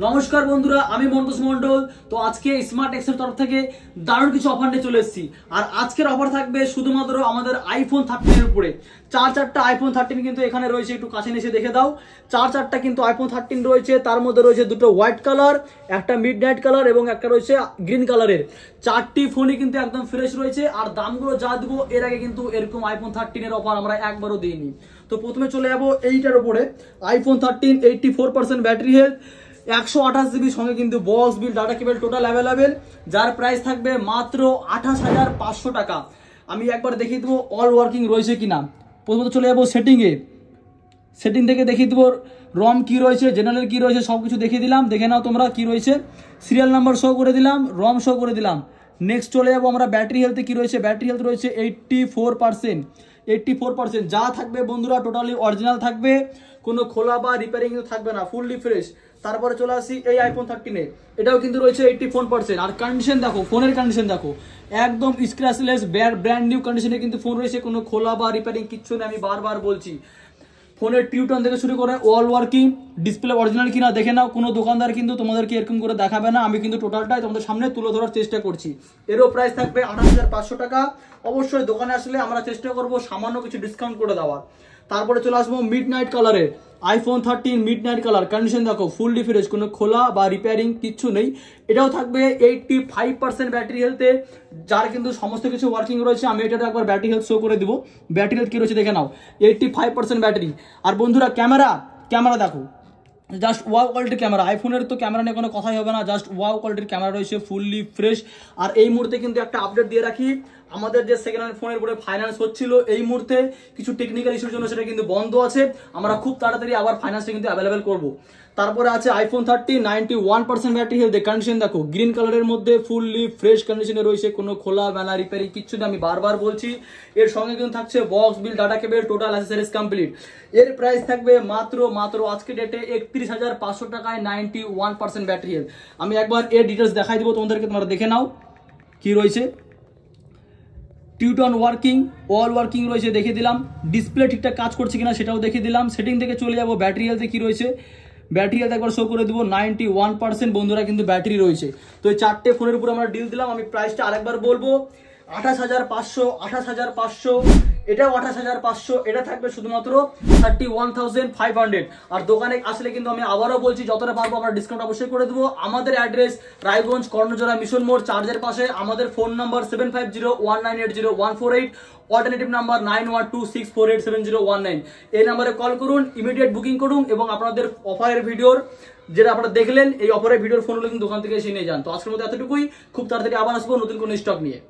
নমস্কার বন্ধুরা, আমি মন্তোষ মন্ডল। তো আজকে স্মার্ট এক্সের তরফ থেকে দারুণ কিছু অফার নিয়ে চলে এসেছি। আর আজকের অফার থাকবে শুধুমাত্র আমাদের আইফোন 13 এর উপরে। চারটা আইফোন 13 কিন্তু এখানে রয়েছে, একটু কাছে এসে দেখে দাও। চারটা কিন্তু আইফোন 13 রয়েছে, তার মধ্যে রয়েছে দুটো হোয়াইট কালার, একটা মিড নাইট কালার এবং একটা রয়েছে গ্রিন কালারের। চারটি ফোনই কিন্তু একদম ফ্রেশ রয়েছে। আর দামগুলো যা দেবো, এর আগে কিন্তু এরকম আইফোন 13 এর অফার আমরা একবারও দিইনি। তো প্রথমে চলে যাবো এইটার উপরে, আইফোন 13 84% ব্যাটারি হেলথ, 128 জিবি সঙ্গে কিন্তু box bill data cable total available, যার প্রাইস থাকবে মাত্র 28,500 টাকা। আমি একবার দেখিয়ে দেবো অল ওয়ার্কিং রয়েছে কিনা। প্রথমত চলে যাবো সেটিং থেকে দেখিয়ে দেবো রম কি রয়েছে, জেনারেল কি রয়েছে, সব কিছু দেখিয়ে দিলাম। দেখে নাও তোমরা কি রয়েছে। সিরিয়াল নাম্বার শো করে দিলাম, রম শো করে দিলাম। নেক্সট চলে যাবো আমরা ব্যাটারি হেলথে কি রয়েছে। ব্যাটারি হেলথ রয়েছে 84%। যা থাকবে বন্ধুরা টোটালি অরিজিনাল থাকবে, কোনো খোলা বা রিপেয়ারিং থাকবে না, ফুললি ফ্রেশ। তারপরে চলে আসি এই আইফোন 13 এটাও কিন্তু রয়েছে 84%। আর কন্ডিশন দেখো, ফোনের কন্ডিশন দেখো, একদম স্ক্র্যাচলেস ব্র্যান্ড নিউ কন্ডিশনে কিন্তু ফোন রয়েছে, কোনো খোলা বা রিপেয়ারিং কিচ্ছু নেই। আমি বারবার বলছি, ফোনের টিউটন থেকে শুরু করে অল ওয়ার্কিং, ডিসপ্লে অরিজিনাল কিনা দেখে নাও। কোনো দোকানদার কিন্তু তোমাদেরকে এরকম করে দেখাবে না, আমি কিন্তু টোটালটাই তোমাদের সামনে তুলে ধরার চেষ্টা করছি। এরও প্রাইস থাকবে 28,500 টাকা। অবশ্যই দোকানে আসলে আমরা চেষ্টা করব সামান্য কিছু ডিসকাউন্ট করে দেওয়ার। তারপরে চলে আসবো মিড নাইট কালারের iPhone 13 mid night colour. Condition দেখো, ফুললি ফ্রেশ, কোনো খোলা বা রিপেয়ারিং কিচ্ছু নেই। এটাও থাকবে 85% ব্যাটারি হেলথে, যার কিন্তু সমস্ত কিছু ওয়ার্কিং রয়েছে। আমি এটা একবার ব্যাটারি হেলথ শো করে দিব। ব্যাটারি হেলথ কি রয়েছে দেখে নাও, 85% ব্যাটারি। আর বন্ধুরা ক্যামেরা দেখো, জাস্ট ওয়াও কোয়ালিটির ক্যামেরা। আইফোনের তো ক্যামেরা নিয়ে কোনো কথাই হবে না, জাস্ট ওয়াও কোয়ালিটির ক্যামেরা রয়েছে, ফুললি ফ্রেশ। আর এই মুহূর্তে কিন্তু একটা আপডেট দিয়ে রাখি, আমাদের যে সেকেন্ড হ্যান্ড ফোনের উপরে ফাইন্যান্স হচ্ছিল, এই মুহূর্তে কিছু টেকনিক্যাল ইস্যুর জন্য সেটা কিন্তু বন্ধ আছে। আমরা খুব তাড়াতাড়ি আবার ফাইন্যান্সটা কিন্তু অ্যাভেলেবেল করব। তারপরে আছে আইফোন 13 91% ব্যাটারি হেলথ। কন্ডিশন দেখো, গ্রিন কালারের মধ্যে ফুললি ফ্রেশ কন্ডিশনে রয়েছে, কোনো খোলা বেলা রিপেয়ারিং কিচ্ছু না, আমি বারবার বলছি। এর সঙ্গে কিন্তু থাকছে box bill data cable total accessories complete. এর প্রাইস থাকবে মাত্র আজকে ডেটে 31,500 টাকায় 91% ব্যাটারি হেলথ। আমি একবার এর ডিটেলস দেখাই দিব তোমাদেরকে, তোমরা দেখে নাও কি রয়েছে। টিউটন ওয়ার্কিং, অল ওয়ার্কিং রয়েছে দেখিয়ে দিলাম। ডিসপ্লে ঠিকঠাক কাজ করছে কিনা সেটাও দেখিয়ে দিলাম। সেটিং থেকে চলে যাবো ব্যাটারি হেলথে কি রয়েছে। ব্যাটারি হেলথ একবার শো করে দিব, 91% বন্ধুরা কিন্তু ব্যাটারি রয়েছে। তো এই চারটে ফোনের উপর আমরা ডিল দিলাম। আমি প্রাইসটা আরেকবার বলবো, 28,500। এটাও 28,500। এটা থাকবে শুধুমাত্র 31,500। আর দোকানে আসলে কিন্তু আমি আবারও বলছি, যতটা পারবো আমরা ডিসকাউন্ট অবশ্যই করে দেবো। আমাদের অ্যাড্রেস রায়গঞ্জ কর্ণজোড়া মিশন মোড় চার্জের পাশে। আমাদের ফোন নাম্বার 7501980148, অল্টারনেটিভ নাম্বার 9126487019। এই নাম্বারে কল করুন, ইমিডিয়েট বুকিং করুন এবং আপনাদের অফারের ভিডিওর যেটা আপনারা দেখলেন, এই অফারের ভিডিওর ফোনগুলো কিন্তু দোকান থেকে এসে নিয়ে যান। তো আজকের মধ্যে এতটুকুই, খুব তাড়াতাড়ি আবার আসবো নতুন কোনো স্টক নিয়ে।